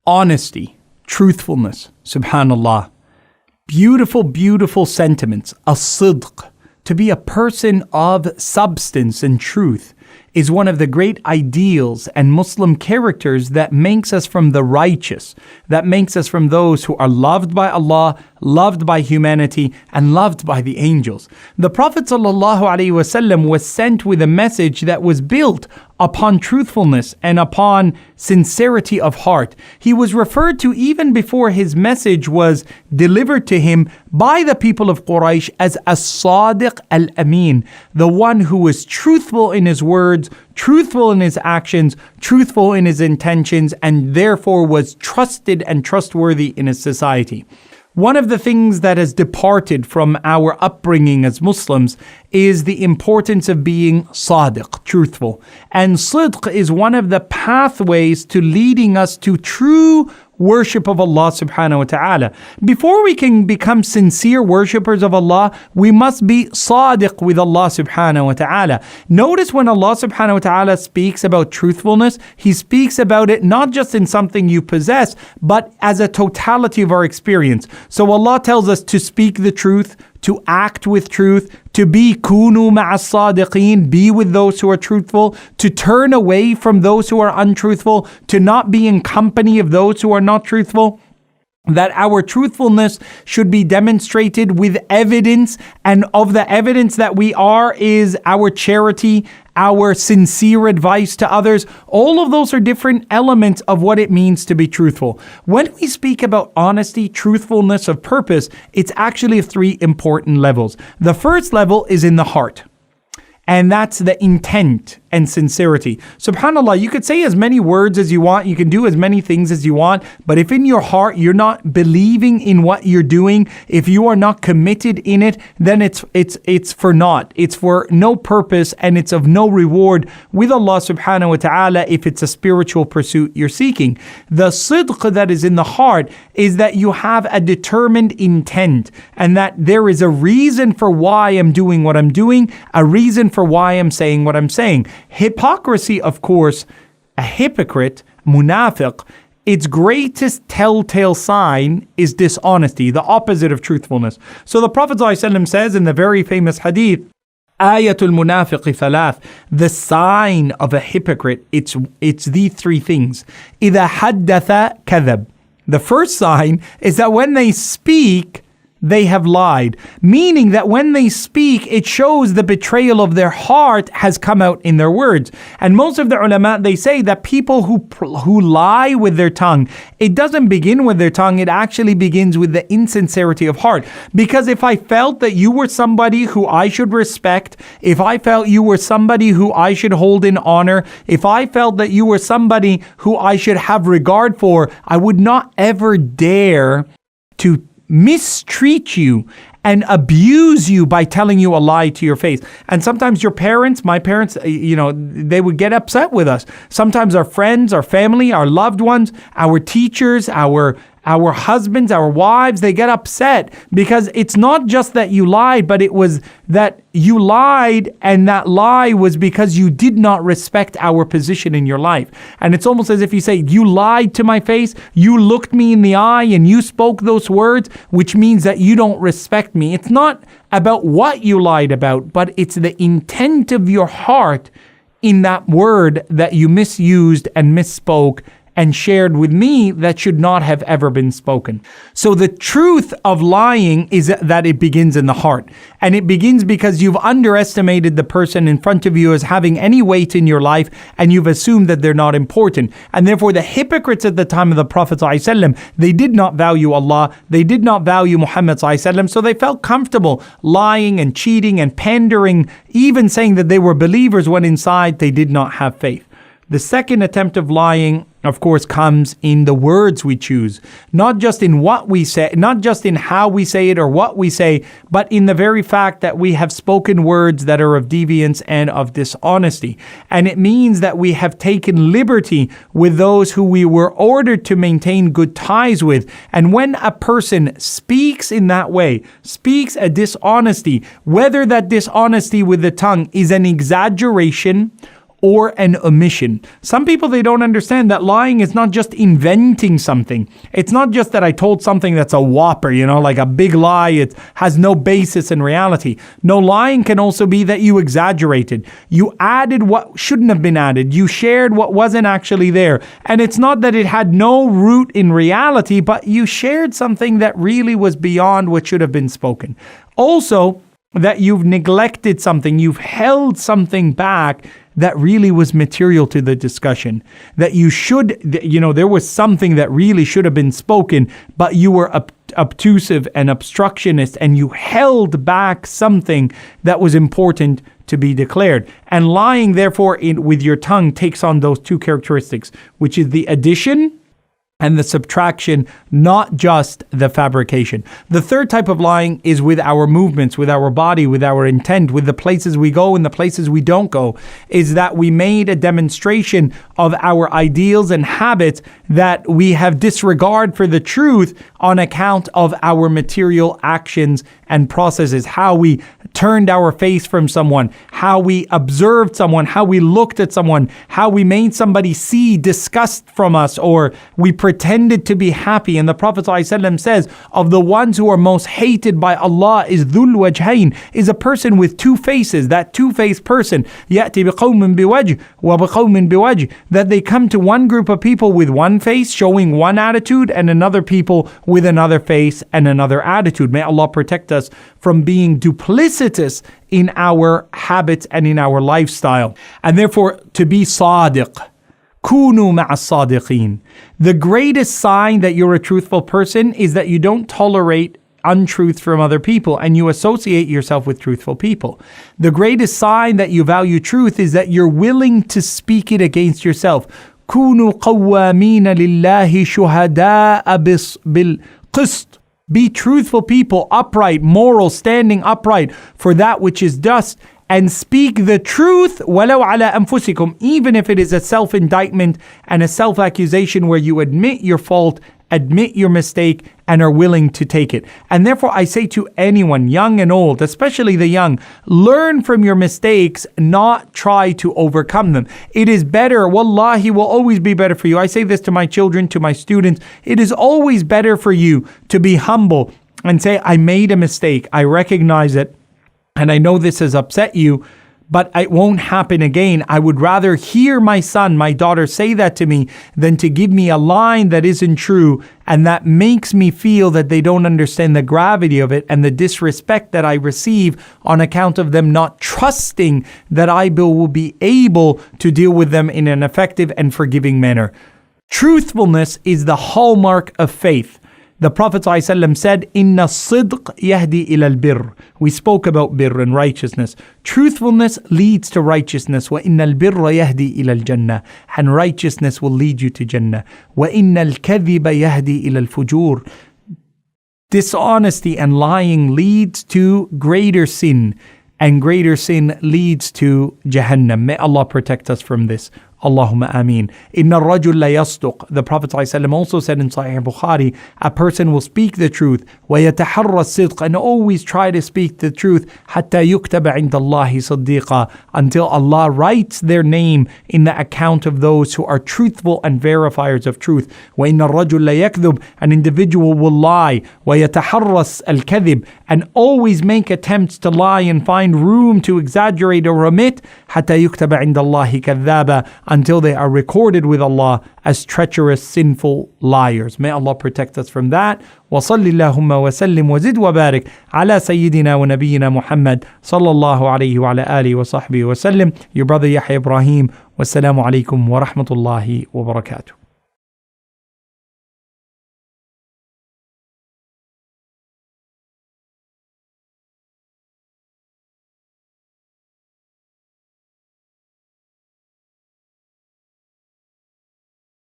Honesty, truthfulness, subhanallah. Beautiful, beautiful sentiments. As-sidq, to be a person of substance and truth, is one of the great ideals and Muslim characters that makes us from the righteous, that makes us from those who are loved by Allah, loved by humanity, and loved by the angels. The Prophet ﷺ was sent with a message that was built upon truthfulness and upon sincerity of heart. He was referred to even before his message was delivered to him by the people of Quraysh as As-Sadiq Al-Amin, the one who was truthful in his words, truthful in his actions, truthful in his intentions, and therefore was trusted and trustworthy in his society. One of the things that has departed from our upbringing as Muslims is the importance of being sadiq, truthful. And sidq is one of the pathways to leading us to true worship of Allah subhanahu wa ta'ala. Before we can become sincere worshippers of Allah, we must be sadiq with Allah subhanahu wa ta'ala. Notice when Allah subhanahu wa ta'ala speaks about truthfulness, He speaks about it not just in something you possess, but as a totality of our experience. So Allah tells us to speak the truth, to act with truth, to be kunu ma'as sadiqeen, be with those who are truthful, to turn away from those who are untruthful, to not be in company of those who are not truthful. That our truthfulness should be demonstrated with evidence, and of the evidence that we are is our charity, our sincere advice to others. All of those are different elements of what it means to be truthful. When we speak about honesty, truthfulness of purpose, it's actually of three important levels. The first level is in the heart, and that's the intent and sincerity. SubhanAllah, you could say as many words as you want, you can do as many things as you want, but if in your heart you're not believing in what you're doing, if you are not committed in it, then it's for naught. It's for no purpose, and it's of no reward with Allah subhanahu wa ta'ala if it's a spiritual pursuit you're seeking. The sidq that is in the heart is that you have a determined intent, and that there is a reason for why I'm doing what I'm doing, a reason for why I'm saying what I'm saying. Hypocrisy, of course, a hypocrite, munafiq, its greatest telltale sign is dishonesty, the opposite of truthfulness. So the Prophet ﷺ says in the very famous hadith, Ayatul munafiqi thalath, the sign of a hypocrite, it's these three things. إِذَا حَدَّثَ كَذَبَ. The first sign is that when they speak, they have lied, meaning that when they speak, it shows the betrayal of their heart has come out in their words. And most of the ulama, they say that people who lie with their tongue, it doesn't begin with their tongue, it actually begins with the insincerity of heart. Because if I felt that you were somebody who I should respect, if I felt you were somebody who I should hold in honor, if I felt that you were somebody who I should have regard for, I would not ever dare to mistreat you and abuse you by telling you a lie to your face. And sometimes your parents, my parents, they would get upset with us. Sometimes our friends, our family, our loved ones, our teachers, our husbands, our wives, they get upset because it's not just that you lied, but it was that you lied, and that lie was because you did not respect our position in your life. And it's almost as if you say, you lied to my face, you looked me in the eye, and you spoke those words, which means that you don't respect me. It's not about what you lied about, but it's the intent of your heart in that word that you misused and misspoke and shared with me that should not have ever been spoken. So the truth of lying is that it begins in the heart. And it begins because you've underestimated the person in front of you as having any weight in your life, and you've assumed that they're not important. And therefore the hypocrites at the time of the Prophet ﷺ, they did not value Allah, they did not value Muhammad ﷺ, so they felt comfortable lying and cheating and pandering, even saying that they were believers when inside they did not have faith. The second attempt of lying, of course, comes in the words we choose, not just in what we say, not just in how we say it or what we say, but in the very fact that we have spoken words that are of deviance and of dishonesty. And it means that we have taken liberty with those who we were ordered to maintain good ties with. And when a person speaks in that way, speaks a dishonesty, whether that dishonesty with the tongue is an exaggeration, or an omission. Some people, they don't understand that lying is not just inventing something. It's not just that I told something that's a whopper, like a big lie. It has no basis in reality. No, lying can also be that you exaggerated. You added what shouldn't have been added. You shared what wasn't actually there. And it's not that it had no root in reality, but you shared something that really was beyond what should have been spoken. Also, that you've neglected something, you've held something back that really was material to the discussion. That you should, there was something that really should have been spoken, but you were obtrusive and obstructionist, and you held back something that was important to be declared. And lying, therefore, with your tongue takes on those two characteristics, which is the addition and the subtraction, not just the fabrication. The third type of lying is with our movements, with our body, with our intent, with the places we go and the places we don't go, is that we made a demonstration of our ideals and habits that we have disregard for the truth on account of our material actions and processes, how we turned our face from someone, how we observed someone, how we looked at someone, how we made somebody see disgust from us, or we pretended to be happy. And the Prophet ﷺ says, of the ones who are most hated by Allah is Dhul Wajhain, is a person with two faces. That two-faced person, يَأْتِ بِقَوْمٍ بِوَجْهٍ وَبِقَوْمٍ بِوَجْهٍ, that they come to one group of people with one face, showing one attitude, and another people with another face and another attitude. May Allah protect us from being duplicitous in our habits and in our lifestyle. And therefore, to be sadiq, kunu ma'a sadiqeen. The greatest sign that you're a truthful person is that you don't tolerate untruth from other people and you associate yourself with truthful people. The greatest sign that you value truth is that you're willing to speak it against yourself. Kunu qawwamina lillahi shuhada'a bil qist. Be truthful people, upright, moral, standing upright for that which is just, and speak the truth, walau ala anfusikum, even if it is a self-indictment and a self-accusation where you admit your fault, admit your mistake, and are willing to take it. And therefore, I say to anyone, young and old, especially the young, learn from your mistakes, not try to overcome them. It is better, wallahi, will always be better for you. I say this to my children, to my students. It is always better for you to be humble and say, I made a mistake. I recognize it. And I know this has upset you, but it won't happen again. I would rather hear my son, my daughter say that to me than to give me a line that isn't true and that makes me feel that they don't understand the gravity of it and the disrespect that I receive on account of them not trusting that I will be able to deal with them in an effective and forgiving manner. Truthfulness is the hallmark of faith. The Prophet ﷺ said, Inna sidq yahdi ila al-birr. We spoke about birr and righteousness. Truthfulness leads to righteousness. Wa inna al-birra yahdi ila al-jannah. And righteousness will lead you to Jannah. Wa inna al-kadhiba yahdi ila al-fujur. Dishonesty and lying leads to greater sin. And greater sin leads to Jahannam. May Allah protect us from this. Allahumma ameen. Inna ar-rajul la yasduq. The Prophet ﷺ also said in Sahih Bukhari, a person will speak the truth, وَيَتَحَرَّ الصِّدْقَ, and always try to speak the truth, حَتَّى يُكْتَبَ عِنْدَ اللَّهِ صَدِّيقًا, until Allah writes their name in the account of those who are truthful and verifiers of truth. وَإِنَّ الرَّجُلَ لَا يَكْذُبُ, an individual will lie, وَيَتَحَرَّ الْكَذِبِ, and always make attempts to lie and find room to exaggerate or omit, حَتَّى يُكْتَبَ عِنْدَ اللَّهِ كَذَّابًا, until they are recorded with Allah as treacherous, sinful liars. May Allah protect us from that. وصل اللهم وسلم وزد وبارك على سيدنا ونبينا محمد صلى الله عليه وعلى آله وصحبه وسلم. Your brother Yahya Ibrahim. Wassalamu alaikum wa rahmatullahi wa barakatuh.